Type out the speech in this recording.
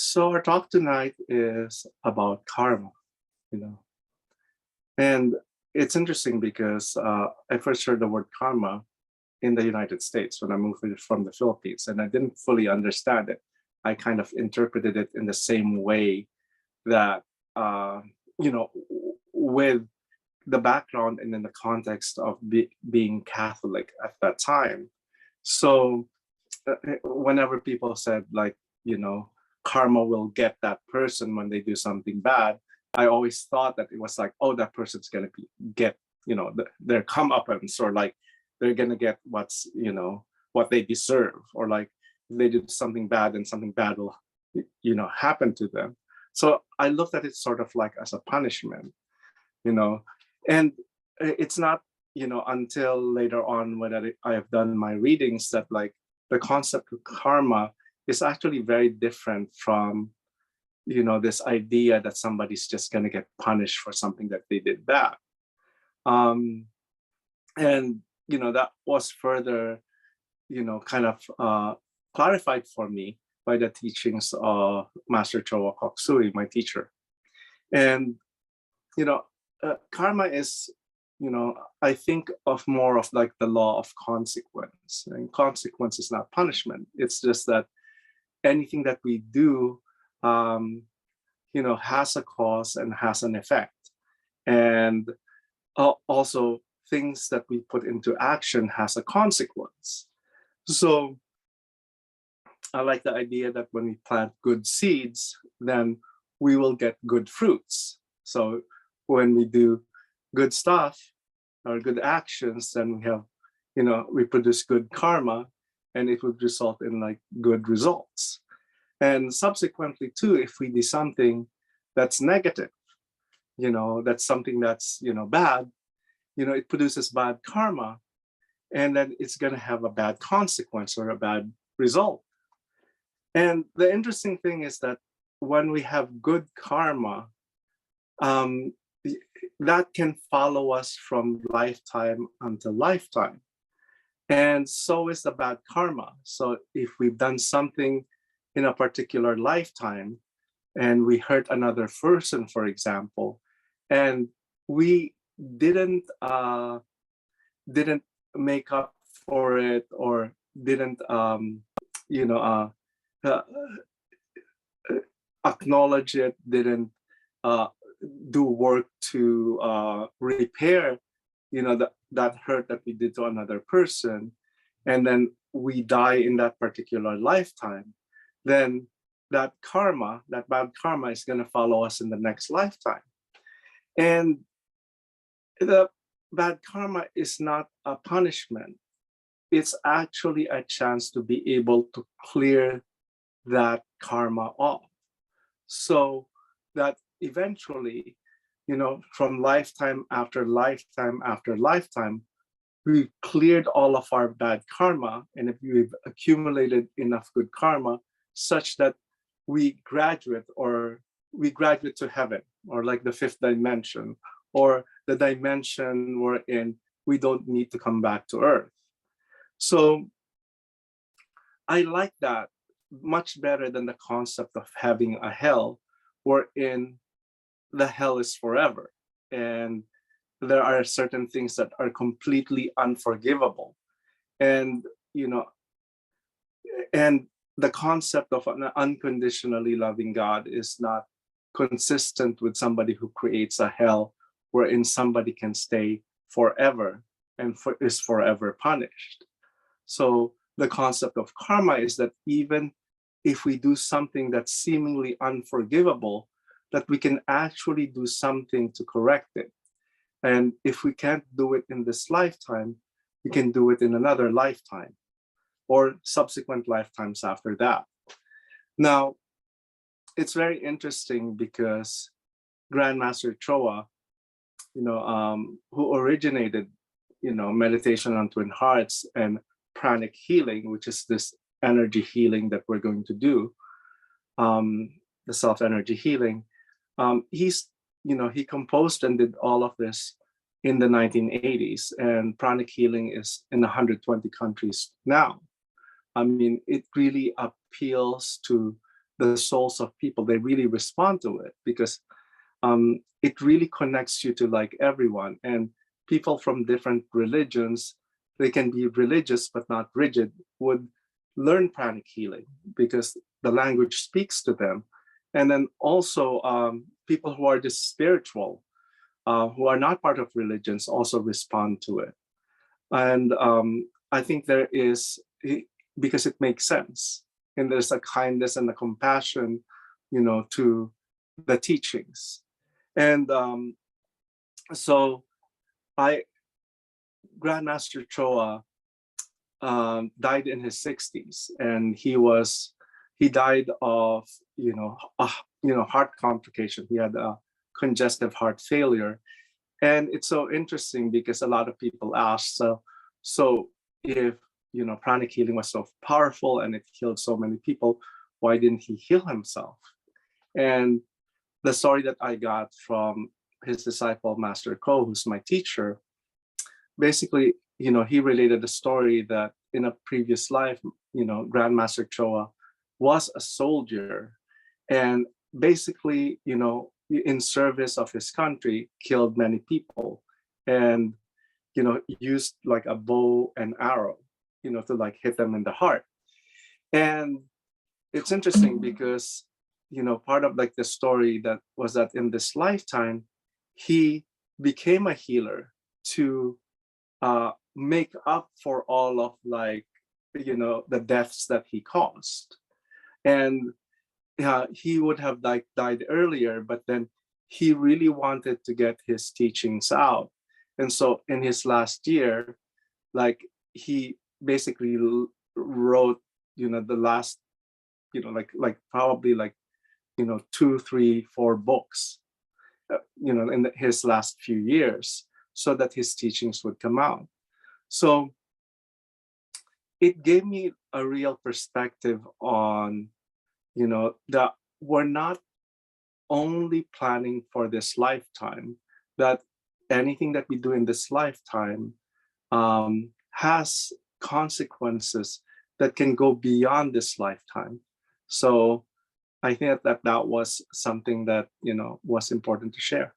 So our talk tonight is about karma, you know, and it's interesting because I first heard the word karma in the United States when I moved from the Philippines, and I didn't fully understand it. I kind of interpreted it in the same way that, uh, with the background and in the context of being Catholic at that time. So whenever people said like, you know, karma will get that person when they do something bad, I always thought that it was like, oh, that person's gonna get, their comeuppance, or like they're gonna get what they deserve, or like if they do something bad, then something bad will, happen to them. So I looked at it sort of like as a punishment, you know, and it's not, until later on when I have done my readings that like the concept of karma is actually very different from, this idea that somebody's just going to get punished for something that they did bad. um and that was further, kind of clarified for me by the teachings of Master Choa Koksui, my teacher. And karma is, I think of more of like the law of consequence, and consequence is not punishment. It's just that anything that we do, has a cause and has an effect. And also things that we put into action has a consequence. So I like the idea that when we plant good seeds, then we will get good fruits. So when we do good stuff or good actions, then we have, we produce good karma, and it would result in like good results. And subsequently too, if we do something that's negative, that's something that's, bad, it produces bad karma, and then it's going to have a bad consequence or a bad result. And the interesting thing is that when we have good karma, um, that can follow us from lifetime until lifetime. And so is the bad karma. So if we've done something in a particular lifetime and we hurt another person, for example, and we didn't make up for it, or didn't you know uh, acknowledge it, didn't uh, do work to repair, that hurt that we did to another person, and then we die in that particular lifetime, then that karma, that bad karma, is going to follow us in the next lifetime. And the bad karma is not a punishment. It's actually a chance to be able to clear that karma off, so that eventually, from lifetime after lifetime after lifetime, we've cleared all of our bad karma, and if we've accumulated enough good karma such that we graduate to heaven, or like the fifth dimension, or the dimension we're in, we don't need to come back to earth. So I like that much better than the concept of having a hell wherein the hell is forever, and there are certain things that are completely unforgivable. And and the concept of an unconditionally loving God is not consistent with somebody who creates a hell wherein somebody can stay forever and is forever punished. So the concept of karma is that even if we do something that's seemingly unforgivable, that we can actually do something to correct it. And if we can't do it in this lifetime, we can do it in another lifetime or subsequent lifetimes after that. Now, it's very interesting because Grandmaster Choa, who originated, meditation on twin hearts and pranic healing, which is this energy healing that we're going to do, the self energy healing. He composed and did all of this in the 1980s, and pranic healing is in 120 countries now. I mean, it really appeals to the souls of people, they really respond to it, because it really connects you to like everyone. And people from different religions, they can be religious but not rigid, would learn pranic healing because the language speaks to them. And then also people who are just spiritual, who are not part of religions, also respond to it. And I think there is, because it makes sense, and there's a kindness and a compassion, to the teachings. And so I Grandmaster Choa died in his 60s, and he died of heart complication. He had a congestive heart failure. And it's so interesting because a lot of people ask, so if pranic healing was so powerful and it healed so many people, why didn't he heal himself? And the story that I got from his disciple, Master Ko, who's my teacher, basically, he related a story that in a previous life, Grandmaster Choa was a soldier, and basically, in service of his country, killed many people, and used like a bow and arrow, to like hit them in the heart. And it's interesting because part of like the story that was that in this lifetime, he became a healer to make up for all of like the deaths that he caused. And he would have like died earlier, but then he really wanted to get his teachings out. And so in his last year, like he basically wrote the last like probably like 2, 3, 4 books in his last few years, so that his teachings would come out. So it gave me a real perspective on that we're not only planning for this lifetime, that anything that we do in this lifetime has consequences that can go beyond this lifetime. So I think that was something that was important to share.